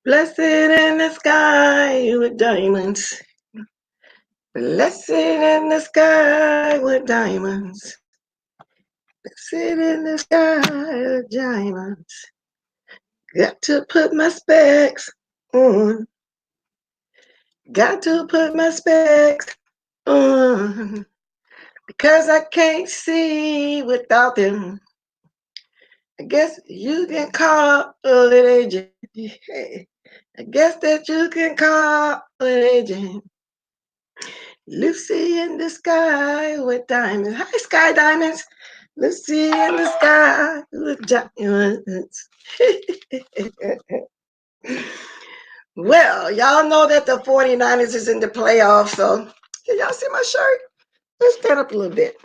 Blessed in the sky with diamonds. Blessed in the sky with diamonds. Blessed in the sky with diamonds. Got to put my specs on. Got to put my specs on. Because I can't see without them. I guess you can call it agent. Hey, I guess that you can call it agent. Lucy in the sky with diamonds. Hi, Sky Diamonds. Lucy in the sky with diamonds. Well, y'all know that the 49ers is in the playoffs, so can y'all see my shirt? Let's stand up a little bit.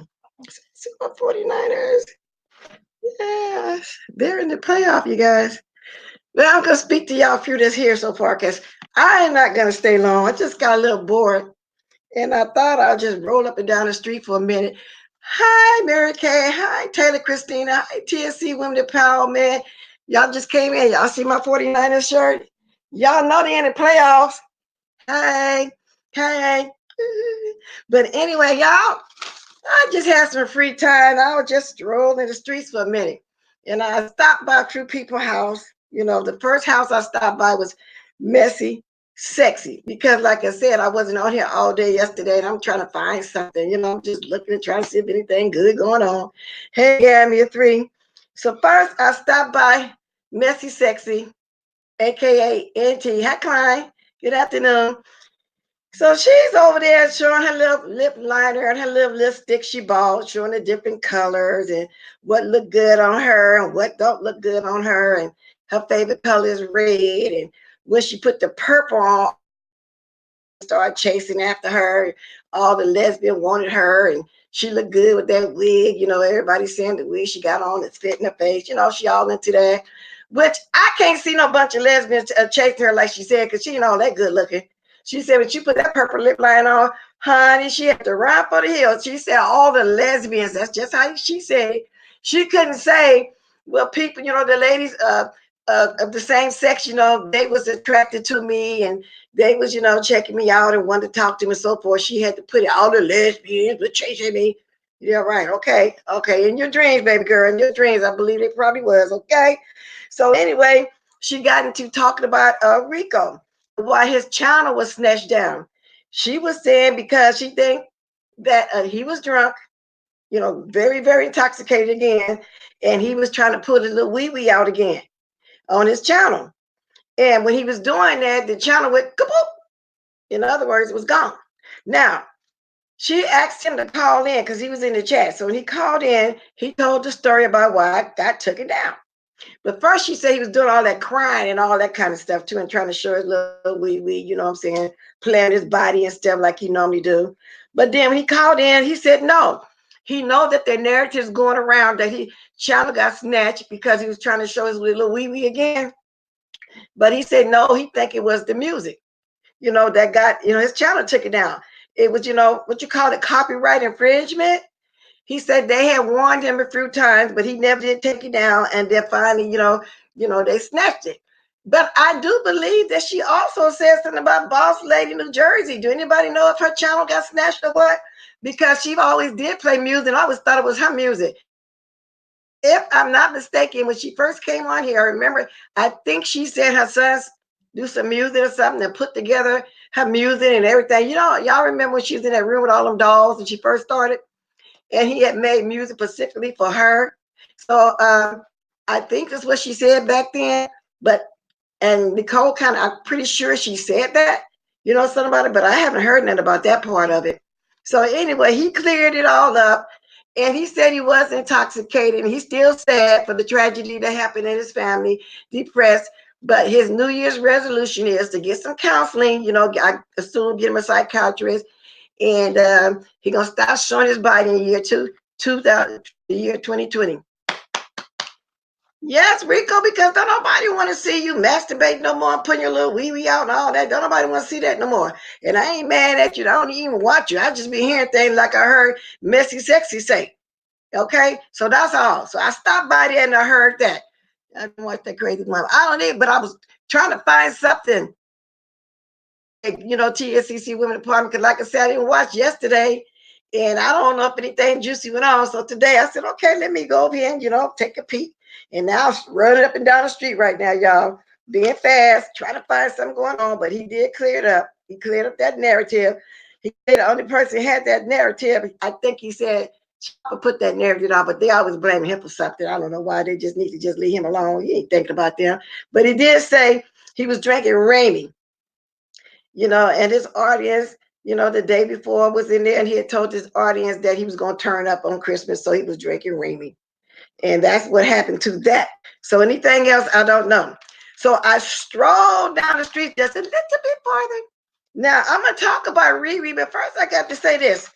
See my 49ers. Yes, they're in the playoff, you guys. Now I'm going to speak to y'all few that's here so far because I am not going to stay long. I just got a little bored. And I thought I'd just roll up and down the street for a minute. Hi, Mary Kay. Hi, Taylor Christina. Hi, TSC Women Empowerment. Y'all just came in. Y'all see my 49ers shirt? Y'all know they in the playoffs. Hey, hey. But anyway, y'all, I just had some free time. I was just strolling the streets for a minute. And I stopped by True People House. You know, the first house I stopped by was Messy Sexy because, like I said, I wasn't on here all day yesterday and I'm trying to find something. You know, I'm just looking and trying to see if anything good going on. Hey, Gammy, 3. So first I stopped by Messy Sexy, aka NT. Hi, Klein. Good afternoon. So she's over there showing her little lip liner and her little lipstick she bought, showing the different colors and what look good on her and what don't look good on her. And her favorite color is red. And when she put the purple on, started chasing after her. All the lesbian wanted her, and she looked good with that wig. You know, everybody saying the wig she got on is fitting her face. You know, she all into that. Which I can't see no bunch of lesbians chasing her like she said, because she ain't all that good looking. She said when she put that purple lip line on, honey, she had to run for the hills. She said all the lesbians, that's just how she said it. She couldn't say, well, people, you know, the ladies of the same sex, you know, they was attracted to me and they was, you know, checking me out and wanted to talk to me and so forth. She had to put it, all the lesbians were chasing me. Yeah, right. Okay. Okay. In your dreams, baby girl, in your dreams, I believe it probably was. Okay. So anyway, she got into talking about Rico, why his channel was snatched down. She was saying because she think that he was drunk, you know, very, very intoxicated again. And he was trying to put a little wee wee out again on his channel. And when he was doing that, the channel went kaboom. In other words, it was gone. Now, she asked him to call in because he was in the chat. So when he called in, he told the story about why I got taken down. But first, she said he was doing all that crying and all that kind of stuff too, and trying to show his little wee wee, you know what I'm saying, playing his body and stuff like he normally do. But then when he called in, he said no. He know that the narrative is going around that he channel got snatched because he was trying to show his little wee wee again. But he said no, he think it was the music, you know, that got, you know, his channel took it down. It was, you know, what you call it, copyright infringement. He said they had warned him a few times, but he never did take it down. And then finally, they snatched it. But I do believe that she also said something about Boss Lady New Jersey. Do anybody know if her channel got snatched or what? Because she always did play music, and I always thought it was her music. If I'm not mistaken, when she first came on here, I remember, I think she said her sons do some music or something and put together her music and everything. You know, y'all remember when she was in that room with all them dolls and she first started? And he had made music specifically for her. So I think that's what she said back then. But and Nicole kind of, I'm pretty sure she said that, you know, something about it, but I haven't heard nothing about that part of it. So anyway, he cleared it all up. And he said he was intoxicated. And he's still sad for the tragedy that happened in his family, depressed. But his New Year's resolution is to get some counseling. You know, I assume get him a psychiatrist, and he's gonna stop showing his body in the year 2000, the year 2020. Yes, Rico, because don't nobody want to see you masturbate no more, putting your little wee wee out and all that. Don't nobody want to see that no more. And I ain't mad at you. I don't even watch you. I just be hearing things like I heard Messy Sexy say. Okay, so that's all. So I stopped by there and I heard that. I didn't watch that crazy one. I don't need, but I was trying to find something, like, TSCC Women Department. Because, like I said, I didn't watch yesterday, and I don't know if anything juicy went on. So today I said, okay, let me go over here and take a peek. And now I'm running up and down the street right now, y'all, being fast, trying to find something going on. But he did clear it up. He cleared up that narrative. He said the only person who had that narrative, I think he said, put that narrative out, but they always blame him for something. I don't know why. They just need to just leave him alone. He ain't thinking about them. But he did say he was drinking Remy, and his audience, the day before was in there, and he had told his audience that he was going to turn up on Christmas, so he was drinking Remy. And that's what happened to that. So anything else, I don't know. So I strolled down the street just a little bit farther. Now I'm going to talk about Riri, but first I got to say this.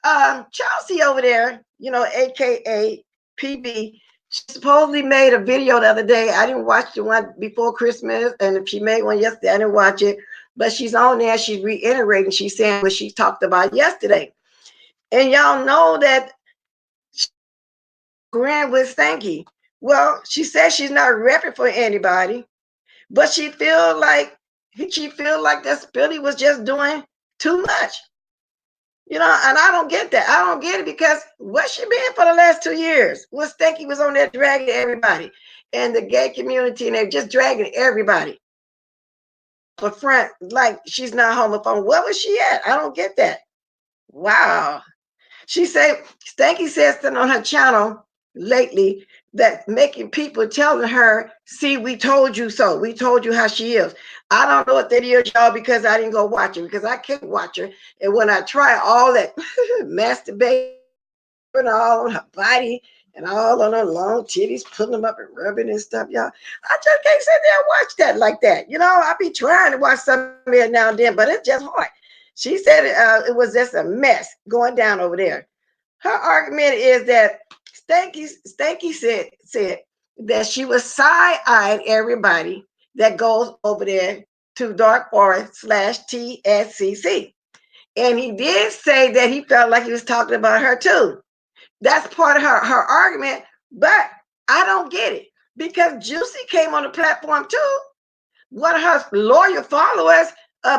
Chelsea over there, aka PB, she supposedly made a video the other day. I didn't watch the one before Christmas, and if she made one yesterday, I didn't watch it. But she's on there, she's reiterating, she's saying what she talked about yesterday. And y'all know that Grand with Stanky. Well, she says she's not repping for anybody, but she feel like that Billy was just doing too much. And I don't get that. I don't get it, because what's she been for the last 2 years? Well, Stanky was on there dragging everybody and the gay community, and they're just dragging everybody for front like she's not homophobic. Where was she at? I don't get that. Wow. She said Stanky says that on her channel lately, that making people telling her, see, we told you so. We told you how she is. I don't know what that is, y'all, because I didn't go watch her, because I can't watch her. And when I try all that masturbation all on her body and all on her long titties, putting them up and rubbing and stuff, y'all, I just can't sit there and watch that like that. I be trying to watch something now and then, but it's just hard. She said it was just a mess going down over there. Her argument is that Stanky said that she was side-eyeing everybody that goes over there to Dark Forest /TSCC. And he did say that he felt like he was talking about her too. That's part of her argument, but I don't get it, because Juicy came on the platform too. One of her loyal followers,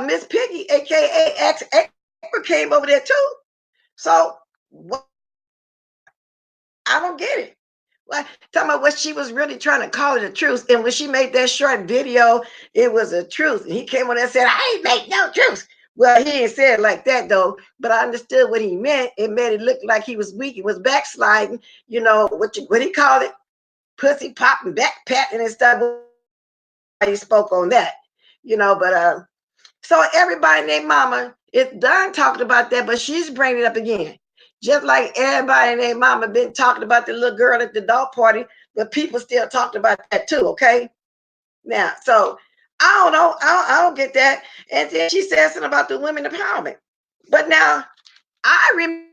Miss Piggy, aka X, came over there too. So what? I don't get it. Like, talking about what she was really trying to call it a truth. And when she made that short video, it was a truth. And he came on and said, I ain't make no truth. Well, he didn't say it like that, though. But I understood what he meant. It made it look like he was weak. He was backsliding. What he called it? Pussy popping, back patting and stuff. He spoke on that. But so everybody named Mama is done talking about that, but she's bringing it up again. Just like everybody and their mama been talking about the little girl at the dog party, but people still talked about that too, okay? Now, so I don't know. I don't get that. And then she said something about the women empowerment. But now, I remember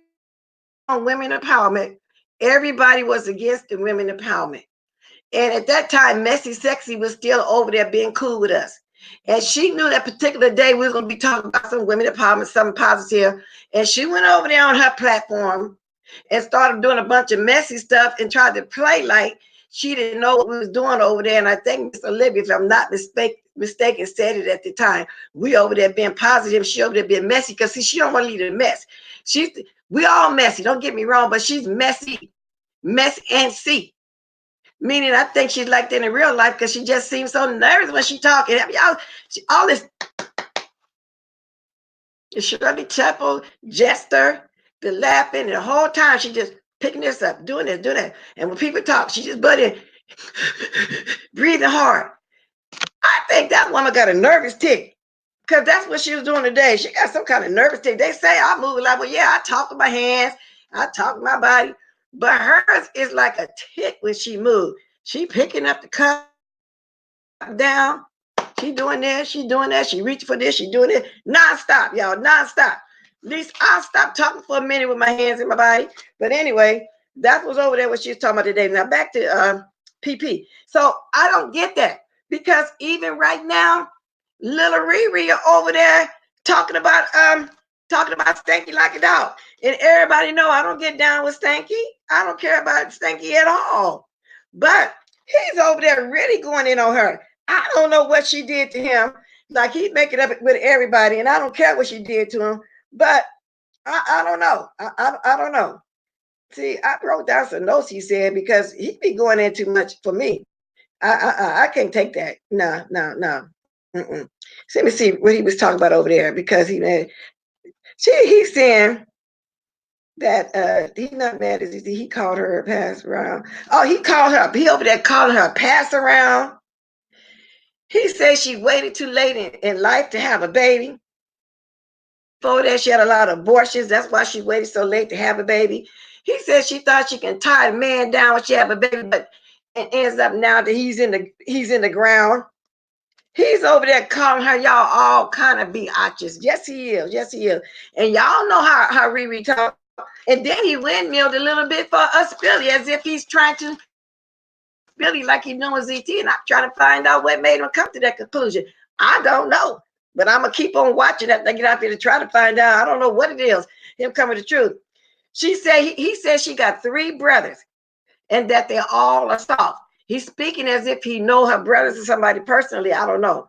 on women empowerment, everybody was against the women empowerment. And at that time, Messy Sexy was still over there being cool with us. And she knew that particular day we were going to be talking about some women empowerment, something positive. And she went over there on her platform and started doing a bunch of messy stuff and tried to play like she didn't know what we was doing over there. And I think Miss Olivia, if I'm not mistaken, said it at the time. We over there being positive, she over there being messy, because see, she don't want to leave a mess. We all messy, don't get me wrong, but she's messy, mess and see. Meaning, I think she's like that in real life, because she just seems so nervous when she talking. All this Shirley Temple, Jester, the laughing, and the whole time she just picking this up, doing this, doing that. And when people talk, she just butting, breathing hard. I think that woman got a nervous tick, because that's what she was doing today. She got some kind of nervous tick. They say I move like, well, yeah, I talk with my hands, I talk with my body, but hers is like a tick when she moves. She picking up the cup down. She doing this, she doing that, she reaching for this, she doing it nonstop, y'all, nonstop. At least I'll stop talking for a minute with my hands in my body. But anyway, that was over there what she was talking about today. Now back to PP. So I don't get that, because even right now, little Riri over there talking about Stanky like a dog. And everybody know I don't get down with Stanky. I don't care about Stanky at all. But He's over there really going in on her. I don't know what she did to him. Like he make it up with everybody, and I don't care what she did to him. But I don't know. I don't know. See, I wrote down some notes he said because he be going in too much for me. I can't take that. No, no, no. Mm-mm. So let me see what he was talking about over there because he's saying that he's not mad at he called her a pass around. Oh, he over there calling her a pass around. He said she waited too late in life to have a baby. Before that, she had a lot of abortions. That's why she waited so late to have a baby. He said she thought she can tie a man down when she have a baby, but it ends up now that he's in the ground. He's over there calling her y'all all kind of biatches. Yes, he is. Yes, he is. And y'all know how Riri talk. And then he windmilled a little bit for us Billy, as if he's trying to Billy like he knows ZT, and I'm trying to find out what made him come to that conclusion. I don't know, but I'm gonna keep on watching that. They get out there to try to find out. I don't know what it is. Him coming to the truth. She said he said she got 3 brothers, and that they all are soft. He's speaking as if he know her brothers or somebody personally. I don't know.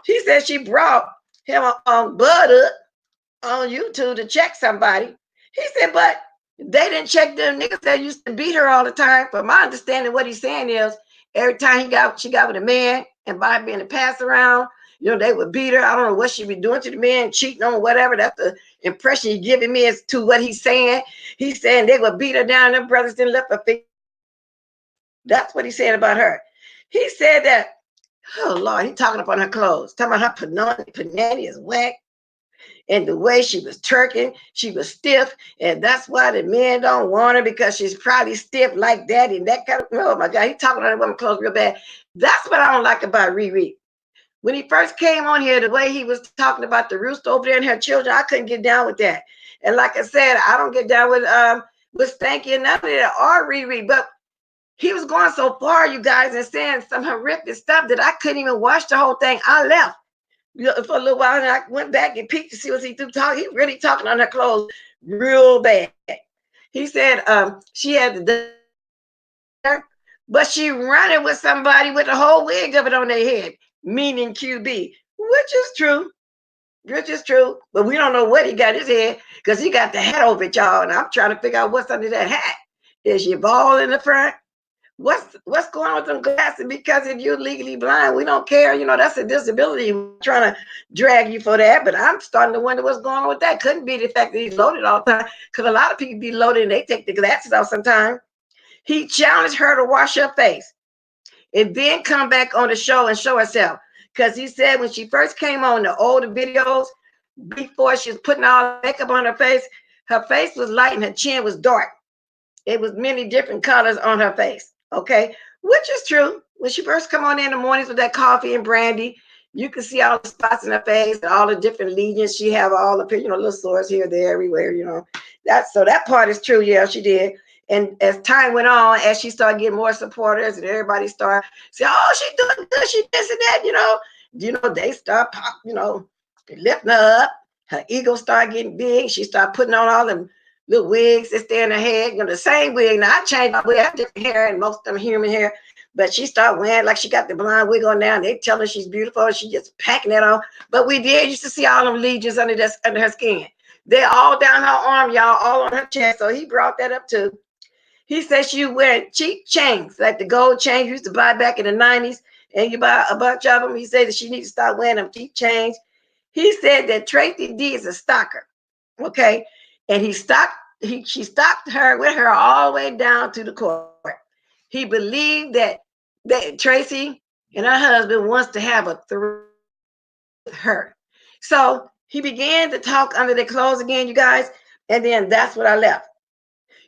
She said she brought him on Bud up on YouTube to check somebody. He said, but they didn't check them niggas that used to beat her all the time. From my understanding, what he's saying is every time she got with a man and by being a pass around, they would beat her. I don't know what she be doing to the man, cheating on whatever. That's the impression he's giving me as to what he's saying. He's saying they would beat her down. Their brothers didn't let her fix. That's what he's saying about her. He said that, oh Lord, he talking up on her clothes, talking about her panani is whack. And the way she was twerking, she was stiff, and that's why the men don't want her because she's probably stiff like that and that kind of. Oh my God, he talking on that woman clothes real bad. That's what I don't like about Riri. When he first came on here, the way he was talking about the rooster over there and her children, I couldn't get down with that. And like I said, I don't get down with Stanky and none of that or Riri, but he was going so far, you guys, and saying some horrific stuff that I couldn't even watch the whole thing. I left for a little while, and I went back and peeked to see what he do talk. He really talking on her clothes real bad. He said she had the but she running with somebody with a whole wig of it on their head, meaning QB, which is true. Which is true, but we don't know what he got his head because he got the hat over it, y'all. And I'm trying to figure out what's under that hat. Is she bald in the front? What's going on with them glasses? Because if you're legally blind, we don't care. That's a disability. We're trying to drag you for that. But I'm starting to wonder what's going on with that. Couldn't be the fact that he's loaded all the time. Because a lot of people be loaded and they take the glasses off sometimes. He challenged her to wash her face and then come back on the show and show herself. Because he said when she first came on the older videos, before she was putting all the makeup on her face was light and her chin was dark. It was many different colors on her face. Okay, which is true. When she first come on in the mornings with that coffee and brandy, you can see all the spots in her face and all the different lesions. She have all the little sores here, there, everywhere. That part is true. Yeah, she did. And as time went on, as she started getting more supporters and everybody started saying, "Oh, she's doing good. She this and that," they start lifting her up. Her ego started getting big. She started putting on all them little wigs that stay in her head, the same wig. Now I changed my wig, I have different hair, and most of them human hair. But she started wearing like she got the blonde wig on now, and they tell her she's beautiful, and she just packing it on. But we did used to see all them lesions under her skin. They're all down her arm, y'all, all on her chest. So he brought that up too. He said she wearing cheap chains, like the gold chains you used to buy back in the 90s, and you buy a bunch of them. He said that she needs to start wearing them cheap chains. He said that Tracy D is a stalker. Okay. And she stalked her with her all the way down to the court. He believed that Tracy and her husband wants to have a thrill with her. So he began to talk under their clothes again, you guys. And then that's what I left.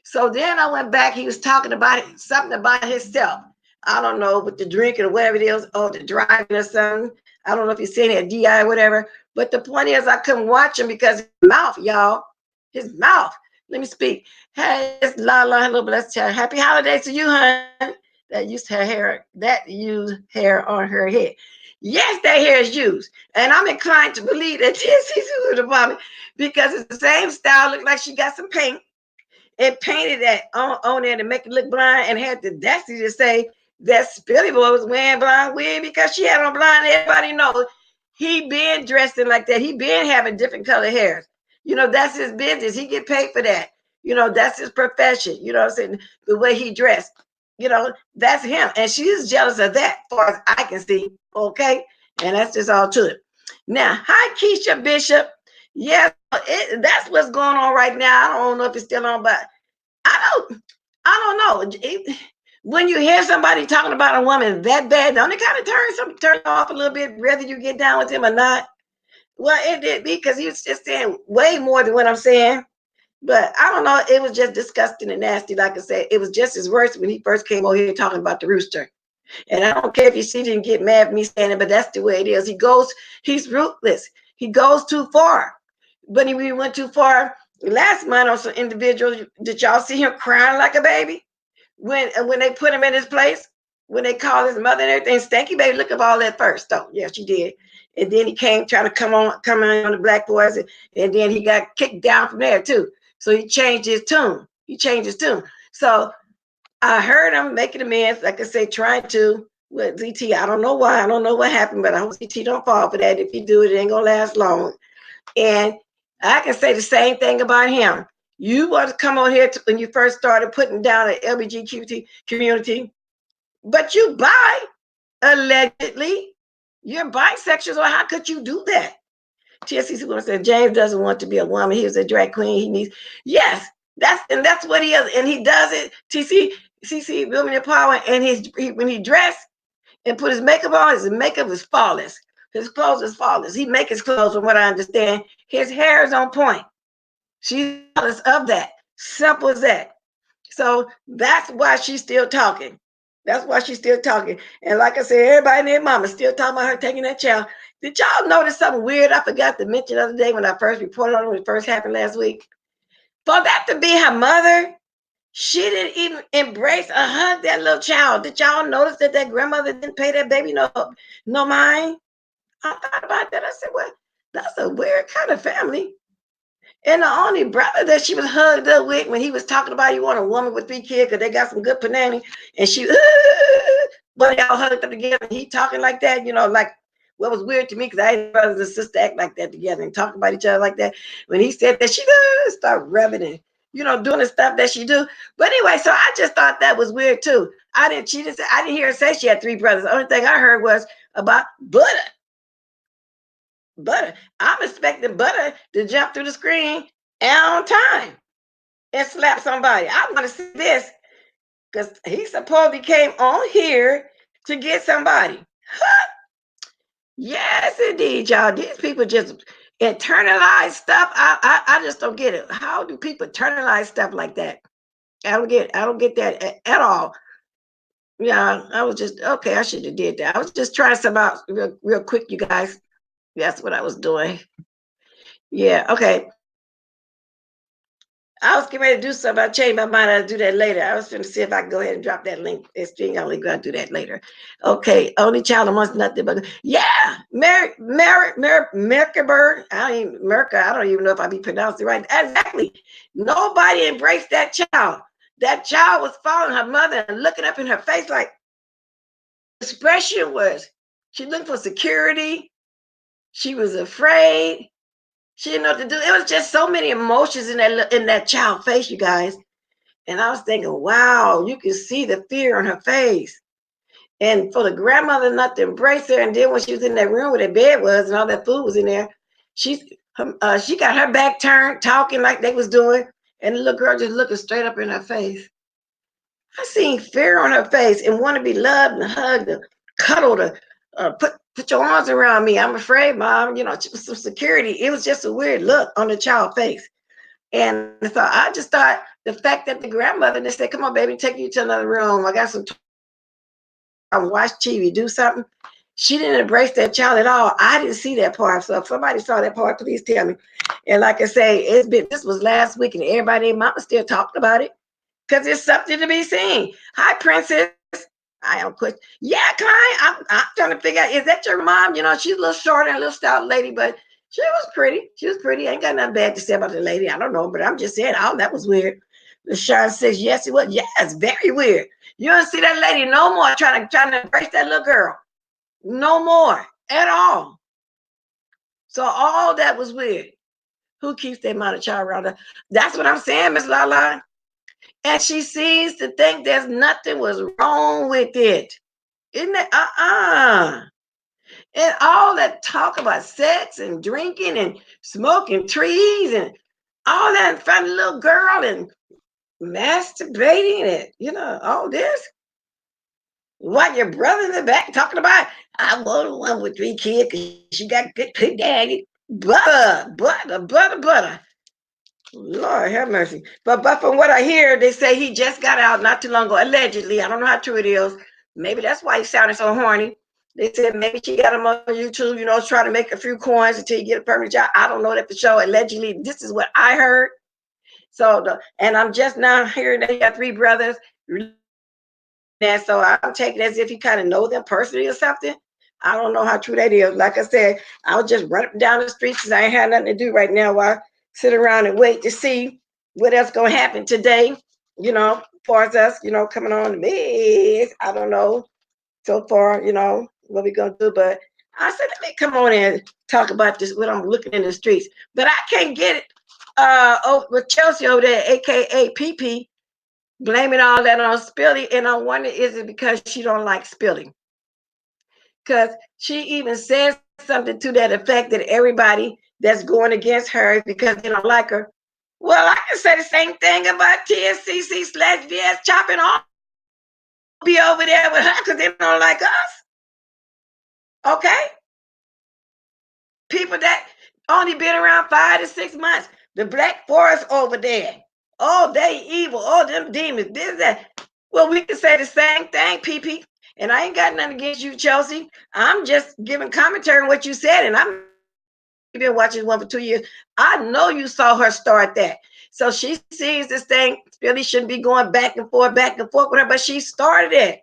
So then I went back. He was talking about something about himself. I don't know, with the drinking or whatever it is, or the driving or something. I don't know if he's saying it DI or whatever. But the point is, I couldn't watch him because his mouth, y'all, his mouth. Let me speak. Hey, it's Lala. Hello, blessed child. Happy holidays to you, hon. That used hair on her head. Yes, that hair is used. And I'm inclined to believe that this is the problem because it's the same style. Look like she got some paint and painted that on there to make it look blind and had the audacity to say that Billy Boy was wearing blonde wig because she had on blonde. Everybody knows he been dressing like that. He been having different color hairs. You know, that's his business. He get paid for that. You know, that's his profession. You know what I'm saying? The way he dressed. You know, that's him. And she is jealous of that, as far as I can see. Okay. And that's just all to it. Now, hi, Keisha Bishop. Yeah, that's what's going on right now. I don't know if it's still on, but I don't know. When you hear somebody talking about a woman that bad, don't it kind of turn off a little bit, whether you get down with him or not? Well, it did because he was just saying way more than what I'm saying. But I don't know. It was just disgusting and nasty. Like I said, it was just as worse when he first came over here talking about the rooster. And I don't care if you see didn't get mad at me saying it, but that's the way it is. He's ruthless. He goes too far. But he went too far last month on some individuals. Did y'all see him crying like a baby? When they put him in his place, when they called his mother and everything, Stanky Baby looked up all that first, though. Yeah, she did. And then he came trying to come on the Black Boys, and then he got kicked down from there too. So he changed his tune. So I heard him making amends, like I say, trying to with ZT. I don't know why. I don't know what happened, but I hope ZT don't fall for that. If he do it, it ain't gonna last long. And I can say the same thing about him. You want to come on here when you first started putting down the LGBTQ community, but you bi, allegedly. You're bisexual, so how could you do that? TSC said James doesn't want to be a woman. He was a drag queen. He needs, yes, that's what he is, and he does it. CC Women in Power, and when he dressed and put his makeup on, his makeup is flawless. His clothes is flawless. He makes his clothes, from what I understand. His hair is on point. She's jealous of that. Simple as that. So that's why she's still talking. That's why she's still talking. And like I said, everybody and their mama still talking about her taking that child. Did y'all notice something weird? I forgot to mention the other day when I first reported on it, when it first happened last week. For that to be her mother, she didn't even embrace or hug that little child. Did y'all notice that grandmother didn't pay that baby no mind? I thought about that. I said, well, that's a weird kind of family. And the only brother that she was hugged up with when he was talking about you want a woman with 3 kids because they got some good panani, and she, but they all hugged up together. And he talking like that, like what was weird to me because I had brothers and sisters act like that together and talk about each other like that. When he said that, she started rubbing and doing the stuff that she do. But anyway, so I just thought that was weird too. I didn't hear her say she had 3 brothers. The only thing I heard was about Butter. I'm expecting Butter to jump through the screen on time and slap somebody. I want to see this because he supposedly came on here to get somebody. Huh? Yes, indeed, y'all. These people just internalize stuff. I just don't get it. How do people internalize stuff like that? I don't get that at all. Yeah, I was just okay. I should have did that. I was just trying some out real quick, you guys. That's what I was doing. Yeah, okay. I was getting ready to do something. I changed my mind. I'll do that later. I was going to see if I can go ahead and drop that link. It's only going to do that later. Okay. Only child wants nothing but, yeah. Merkerberg. I don't even know if I be pronouncing it right. Exactly. Nobody embraced that child. That child was following her mother and looking up in her face like, expression was, she looked for security. She was afraid. She didn't know what to do. It was just so many emotions in that child's face, you guys. And I was thinking, wow, you can see the fear on her face. And for the grandmother not to embrace her, and then when she was in that room where the bed was and all that food was in there, she got her back turned, talking like they was doing, and the little girl just looking straight up in her face. I seen fear on her face and want to be loved and hugged and cuddled, put your arms around me. I'm afraid, Mom. Some security. It was just a weird look on the child's face. And so I just thought the fact that the grandmother, they said, come on, baby, take you to another room. I got some time, watch TV, do something. She didn't embrace that child at all. I didn't see that part. So if somebody saw that part, please tell me. And like I say, this was last week and everybody, mama still talked about it because it's something to be seen. Hi, Princess. I am quick. Yeah, Klein. I'm trying to figure out, is that your mom? She's a little short and a little stout lady, but she was pretty. I ain't got nothing bad to say about the lady. I don't know, but I'm just saying, that was weird. LaShawn says, yes, it was. Yes, very weird. You don't see that lady no more trying to embrace that little girl. No more at all. So all that was weird. Who keeps that minor child around her? That's what I'm saying, Miss Lala. And she seems to think there's nothing was wrong with it. Isn't it? And all that talk about sex and drinking and smoking trees and all that in front of the little girl and masturbating and, you know, all this. What your brother in the back talking about? I want one with 3 kids because she got good daddy. Butter. Lord have mercy. But from what I hear, they say he just got out not too long ago, allegedly. I don't know how true it is. Maybe that's why he sounded so horny. They said maybe she got him on YouTube, you know, trying to make a few coins until you get a permanent job. I don't know that for sure. Allegedly, this is what I heard. So, and I'm just now hearing they got 3 brothers. And so I'm taking it as if you kind of know them personally or something. I don't know how true that is. Like I said, I'll just run up and down the streets because I ain't had nothing to do right now while I sit around and wait to see what else going to happen today, you know, as far as us, you know, coming on the big. I don't know so far, you know, what we going to do. But I said, let me come on and talk about this, what I'm looking in the streets. But I can't get it with Chelsea over there, a.k.a. PP, blaming all that on Spilly. And I wonder, is it because she don't like Spilly? Because she even says something to that effect that everybody that's going against her is because they don't like her. Well, I can say the same thing about TSCC/VS chopping off. Be over there with her because they don't like us. Okay? People that only been around 5 to 6 months. The Black Forest over there. Oh, they evil. Oh, them demons. This, that. Well, we can say the same thing, PP. And I ain't got nothing against you, Chelsea. I'm just giving commentary on what you said. And I'm been watching one for 2 years. I know you saw her start that. So she sees this thing. Really shouldn't be going back and forth with her, but she started it.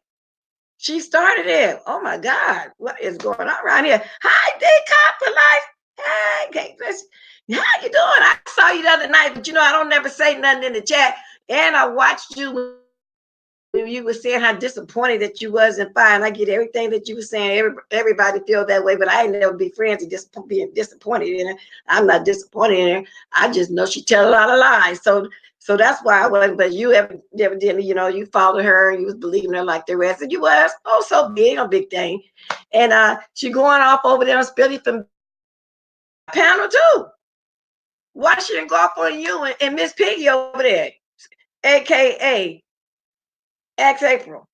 She started it. Oh my God, what is going on around here? Hi, Decop for life. Hey, how you doing? I saw you the other night, but you know I don't never say nothing in the chat. And I watched you when you were saying how disappointed that you wasn't fine. I get everything that you were saying. Everybody feel that way, but I ain't never be friends and just being disappointed in her. I'm not disappointed in her. I just know she tell a lot of lies. So that's why I wasn't. But you evidently, you know, you followed her and you was believing her like the rest. And you was so big, a big thing. And she going off over there on Spilly from panel too. Why she didn't go off on you and Miss Piggy over there, aka X April?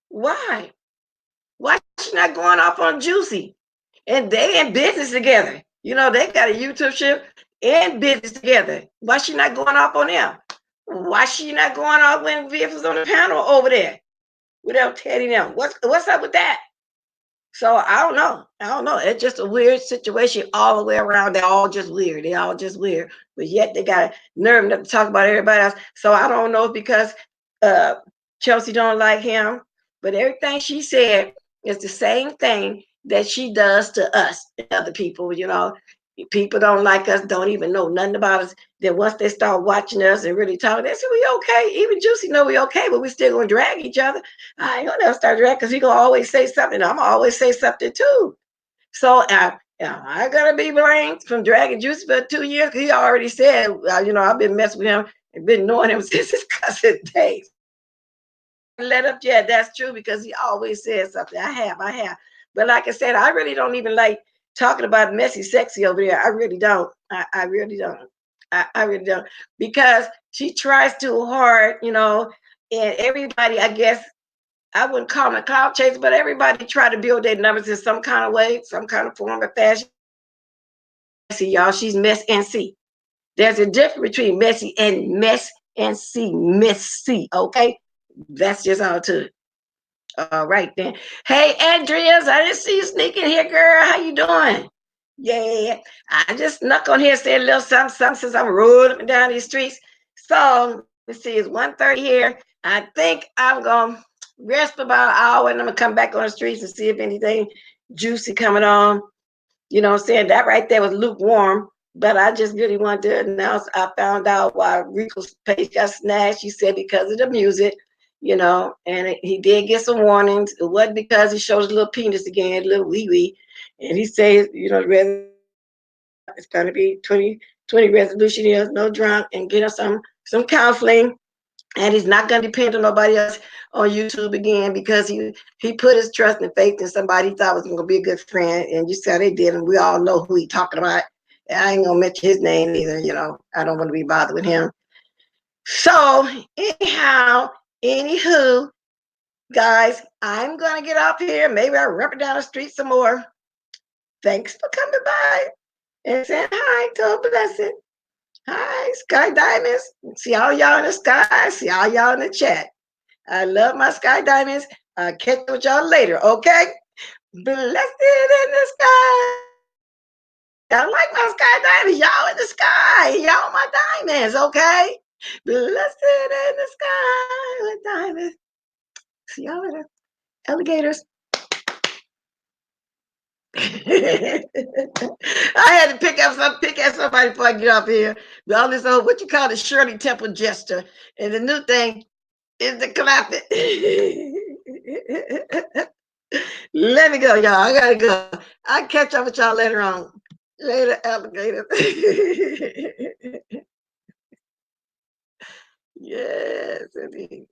Why? Why she not going off on Juicy? And they in business together. You know, they got a YouTube show and business together. Why she not going off on them? Why she not going off when Viv was on the panel over there without Teddy them? What's up with that? So I don't know. It's just a weird situation all the way around. They're all just weird. They all just weird. But yet they got nerve enough to talk about everybody else. So I don't know if because Chelsea don't like him, but everything she said is the same thing that she does to us and other people. You know, people don't like us, don't even know nothing about us. Then once they start watching us and really talking, they say we okay. Even Juicy know we okay, but we still gonna drag each other. I ain't gonna never start dragging because he gonna always say something. I'm gonna always say something too. So I gotta be blamed from dragging Juicy for 2 years because he already said, you know, I've been messing with him and been knowing him since his cousin days. Let up yet. That's true because he always says something. I have. But like I said, I really don't even like talking about messy sexy over there. I really don't. I really don't. I really don't. Because she tries too hard, you know, and everybody, I guess, I wouldn't call them a cloud chaser, but everybody try to build their numbers in some kind of way, some kind of form or fashion. See, y'all, she's mess and C. There's a difference between messy and mess and C. Messy, okay? That's just all to it. All right then. Hey, Andreas, I didn't see you sneaking here, girl. How you doing? Yeah, I just snuck on here, said a little something since I'm rolling down these streets. So let's see, it's 1:30 here. I think I'm gonna rest for about an hour and I'm gonna come back on the streets and see if anything juicy coming on. You know what I'm saying? That right there was lukewarm. But I just really wanted to announce I found out why Rico's page got snatched. She said because of the music. and he did get some warnings. It wasn't because he showed his little penis again, little wee wee, and he says, it's gonna be 2020 resolution is no drunk and get us some counseling, and he's not gonna depend on nobody else on YouTube again because he put his trust and faith in somebody he thought was gonna be a good friend, and you said they did, and we all know who he talking about. I ain't gonna mention his name either. I don't want to be bothered with him. So anyhow, anywho, guys, I'm gonna get off here. Maybe I'll rip it down the street some more. Thanks for coming by and saying hi to a blessing. Hi, Sky Diamonds. See all y'all in the sky. See all y'all in the chat. I love my Sky Diamonds. I'll catch up with y'all later, okay? Blessed in the sky. I like my Sky Diamonds. Y'all in the sky. Y'all my diamonds, okay? Blessed in the sky with diamonds. See y'all later. Alligators. I had to pick at somebody before I get off here. All this old, what you call the Shirley Temple gesture. And the new thing is the clap it. Let me go, y'all. I gotta go. I'll catch up with y'all later on. Later, alligator. Yes, indeed.